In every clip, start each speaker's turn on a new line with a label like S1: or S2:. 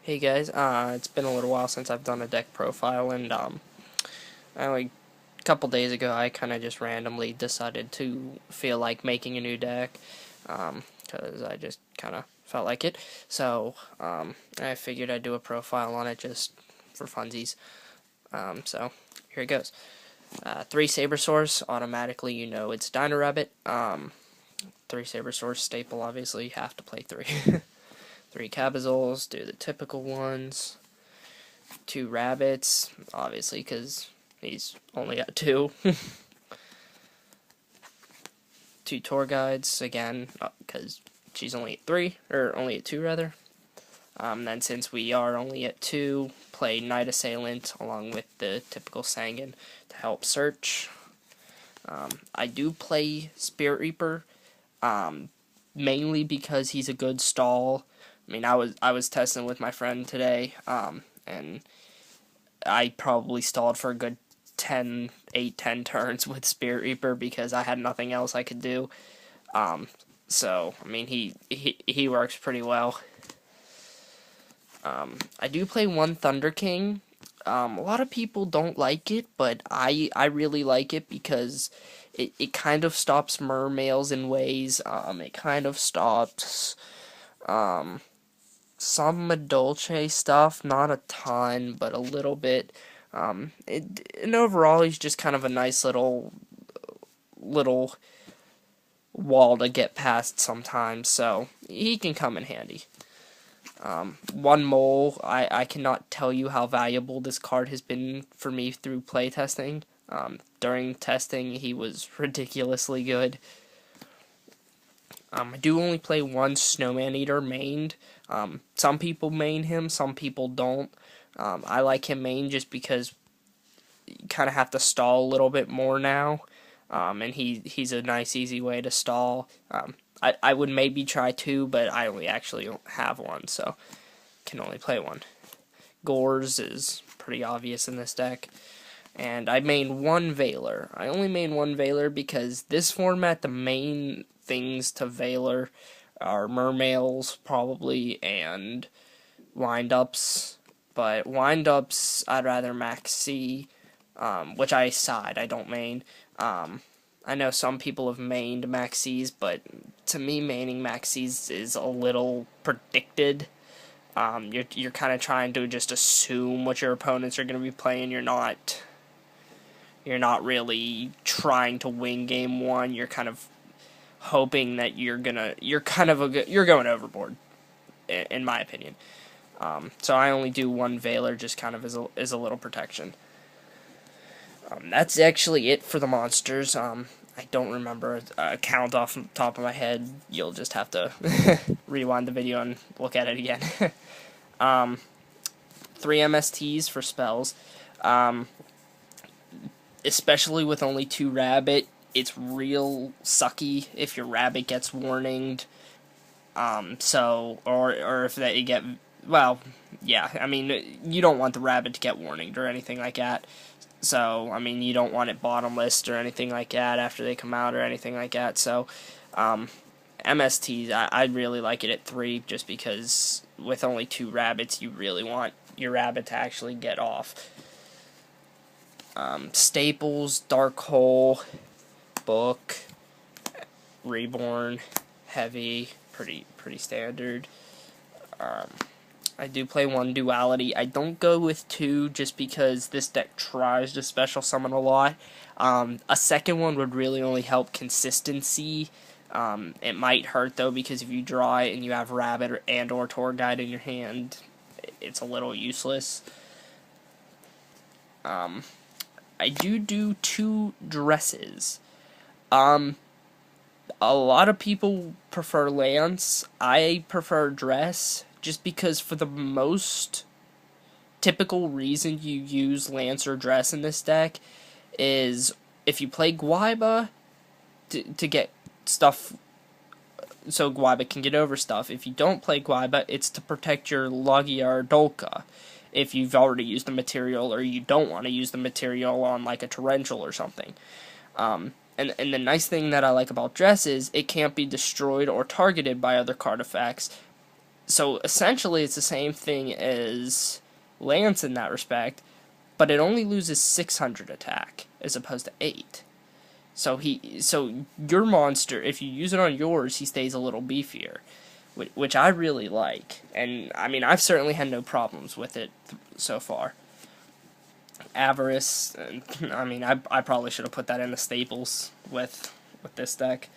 S1: Hey guys, it's been a little while since I've done a deck profile, and a couple days ago I kind of just randomly decided to feel like making a new deck, because I just kind of felt like it. So I figured I'd do a profile on it just for funsies. So here it goes. 3 Sabersaurs, automatically you know it's Dino Rabbit. 3 Sabersaurs staple, obviously you have to play 3. 3 Cabazols, do the typical ones. 2 Rabbits, obviously, because he's only at 2. 2 Tour Guides, again, because she's only at 3, or only at 2, rather. Then since we are only at 2, play Night Assailant along with the typical Sangan to help search. I do play Spirit Reaper, mainly because he's a good stall. I mean, I was testing with my friend today, and I probably stalled for a good 10 turns with Spirit Reaper because I had nothing else I could do. So I mean, he works pretty well. I do play 1 Thunder King. A lot of people don't like it, but I really like it because it kind of stops mermails in ways. It kind of stops some Madolche stuff, not a ton, but a little bit. And overall, he's just kind of a nice little wall to get past sometimes, so he can come in handy. 1 Mole, I cannot tell you how valuable this card has been for me through playtesting. During testing, he was ridiculously good. I do only play 1 Snowman Eater mained. Some people main him, some people don't. I like him main just because you kind of have to stall a little bit more now. And he's a nice, easy way to stall. I would maybe try 2, but I only actually have 1, so can only play 1. Gores is pretty obvious in this deck. And I main 1 Veiler. I only main 1 Veiler because this format, the main things to Veiler are Mermails, probably, and Wind-Ups. But Wind-Ups, I'd rather max C, which I side, I don't main. I know some people have mained max Cs, but to me, maining max Cs is a little predicted. You're kind of trying to just assume what your opponents are going to be playing. You're not really trying to win game 1. You're kind of hoping that you're going overboard, in my opinion. So I only do 1 Veiler just kind of as a little protection. That's actually it for the monsters. I don't remember a count off the top of my head. You'll just have to rewind the video and look at it again. 3 MSTs for spells. Especially with only 2 Rabbit, it's real sucky if your Rabbit gets warninged. Or if you get, well, yeah, I mean, you don't want the Rabbit to get warninged or anything like that. So, I mean, you don't want it bottomless or anything like that after they come out or anything like that. So, MSTs, I really like it at 3 just because with only 2 Rabbits, you really want your Rabbit to actually get off. Staples, Dark Hole, Book, Reborn, Heavy, pretty standard. I do play 1 Duality. I don't go with 2 just because this deck tries to special summon a lot. A second one would really only help consistency. It might hurt though because if you draw it and you have Rabbit or Tour Guide in your hand, it's a little useless. I do 2 dresses. A lot of people prefer Lance. I prefer dress just because for the most typical reason you use Lance or dress in this deck is if you play Guaiba to get stuff so Guaiba can get over stuff. If you don't play Guaiba, it's to protect your Logia or Dolka if you've already used the material or you don't want to use the material on like a Torrential or something. And the nice thing that I like about dress is it can't be destroyed or targeted by other card effects, So essentially, it's the same thing as Lance in that respect, but it only loses 600 attack as opposed to 8. So your monster, if you use it on yours, he stays a little beefier, which I really like. And I mean, I've certainly had no problems with it so far. Avarice, I mean, I probably should have put that in the staples with this deck.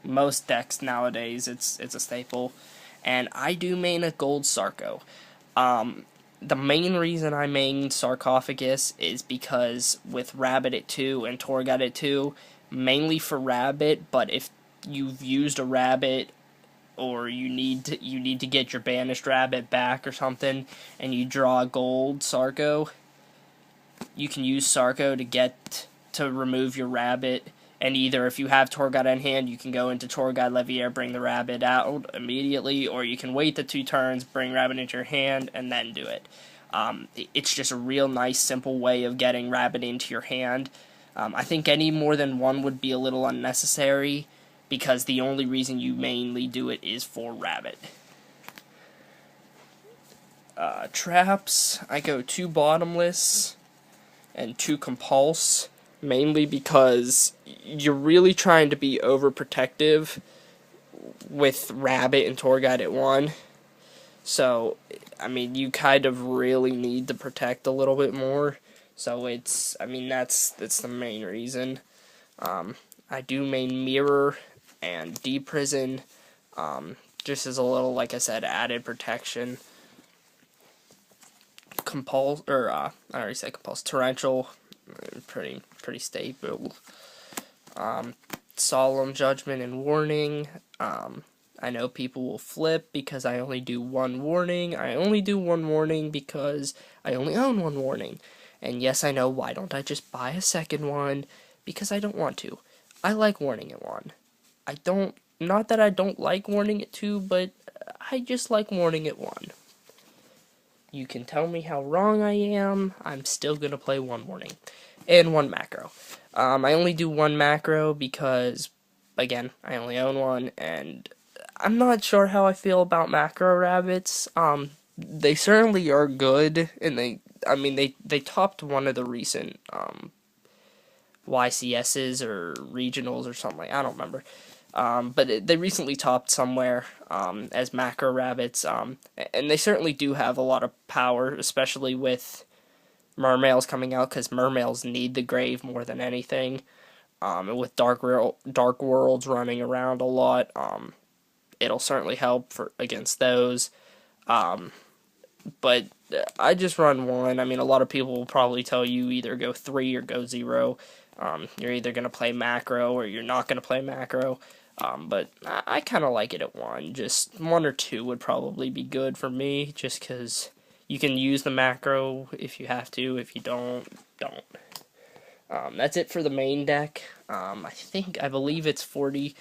S1: Most decks nowadays, it's a staple, and I do main a gold Sarco. The main reason I main Sarcophagus is because with Rabbit at 2 and Torghut at 2, mainly for Rabbit, but if you've used a Rabbit or you need to get your banished Rabbit back or something, and you draw a gold Sarco, you can use Sarco to remove your Rabbit. And either if you have Torghut in hand, you can go into Torghut Leviair, bring the Rabbit out immediately, or you can wait the 2 turns, bring Rabbit into your hand, and then do it. It's just a real nice, simple way of getting Rabbit into your hand. I think any more than one would be a little unnecessary, because the only reason you mainly do it is for Rabbit. Traps, I go 2 Bottomless and 2 Compulse. Mainly because you're really trying to be overprotective with Rabbit and Torghut at 1. So, I mean, you kind of really need to protect a little bit more. So I mean, that's the main reason. I do main Mirror and Deprison, just as a little, like I said, added protection. Compulse, or I already said Compulse. Torrential, pretty stable. Solemn Judgment and Warning. I know people will flip because I only do 1 warning. I only do 1 warning because I only own 1 warning. And yes, I know, why don't I just buy a second one? Because I don't want to. I like warning at 1. Not that I don't like warning at 2, but I just like warning at 1. You can tell me how wrong I am, I'm still going to play 1 warning. And 1 macro. I only do 1 macro because, again, I only own 1, and I'm not sure how I feel about macro rabbits. They certainly are good, and they topped one of the recent YCSs or regionals or something. I don't remember. But they recently topped somewhere as macro rabbits, and they certainly do have a lot of power, especially with Mermails coming out, because Mermails need the grave more than anything. And with Dark Worlds running around a lot, it'll certainly help against those. But I just run 1. I mean, a lot of people will probably tell you either go 3 or go 0. You're either going to play macro or you're not going to play macro. But I kind of like it at 1. Just 1 or 2 would probably be good for me, just because you can use the macro if you have to. If you don't. That's it for the main deck. I believe it's 40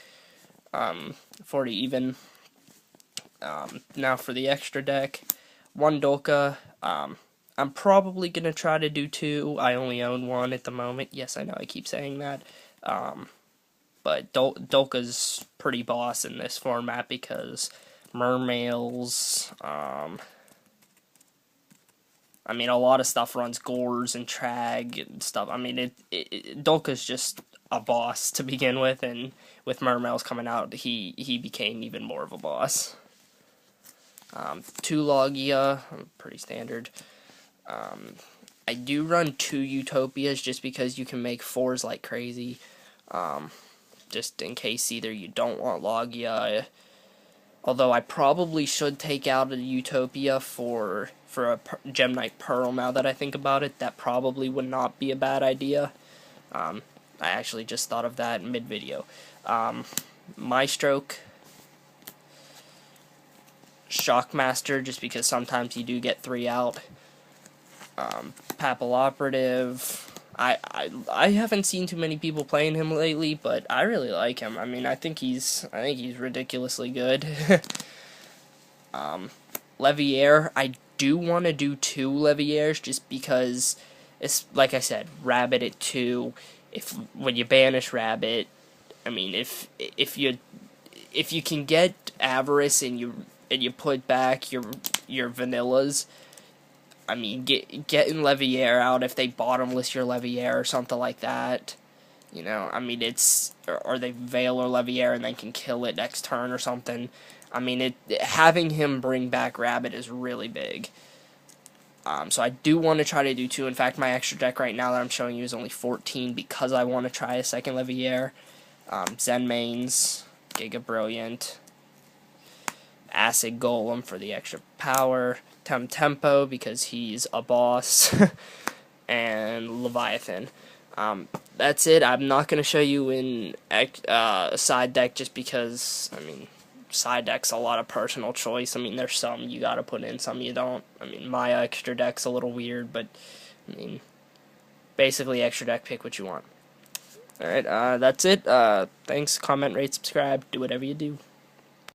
S1: even. Now for the extra deck. 1 Dolka. I'm probably going to try to do 2. I only own 1 at the moment. Yes, I know I keep saying that. But Dolka's pretty boss in this format because Mermails, I mean, a lot of stuff runs Gores and Trag and stuff. I mean, Dolka's just a boss to begin with, and with Mermails coming out, he became even more of a boss. 2 Logia, pretty standard. I do run 2 Utopias just because you can make 4s like crazy. Just in case either you don't want Logia. Although I probably should take out a Utopia for a Gemnite Pearl now that I think about it. That probably would not be a bad idea. I actually just thought of that mid-video. Maestroke. Shockmaster, just because sometimes you do get 3 out. Papal Operative. I haven't seen too many people playing him lately, but I really like him. I mean, I think he's ridiculously good. Leviair, I do want to do 2 Leviairs just because it's, like I said, Rabbit at 2. When you banish Rabbit, I mean, if you can get Avarice and and you put back your vanillas. I mean, getting Leviair out if they bottomless your Leviair or something like that. You know, I mean, or they Veil or Leviair and then can kill it next turn or something. I mean, having him bring back Rabbit is really big. So I do want to try to do 2. In fact, my extra deck right now that I'm showing you is only 14 because I want to try a second Leviair. Zen Mains, Giga Brilliant, Acid Golem for the extra power, Tempo because he's a boss, and Leviathan. That's it. I'm not going to show you in a side deck just because, I mean, side deck's a lot of personal choice. I mean, there's some you gotta put in, some you don't. I mean, my extra deck's a little weird, but, I mean, basically extra deck, pick what you want. Alright, that's it. Thanks, comment, rate, subscribe, do whatever you do.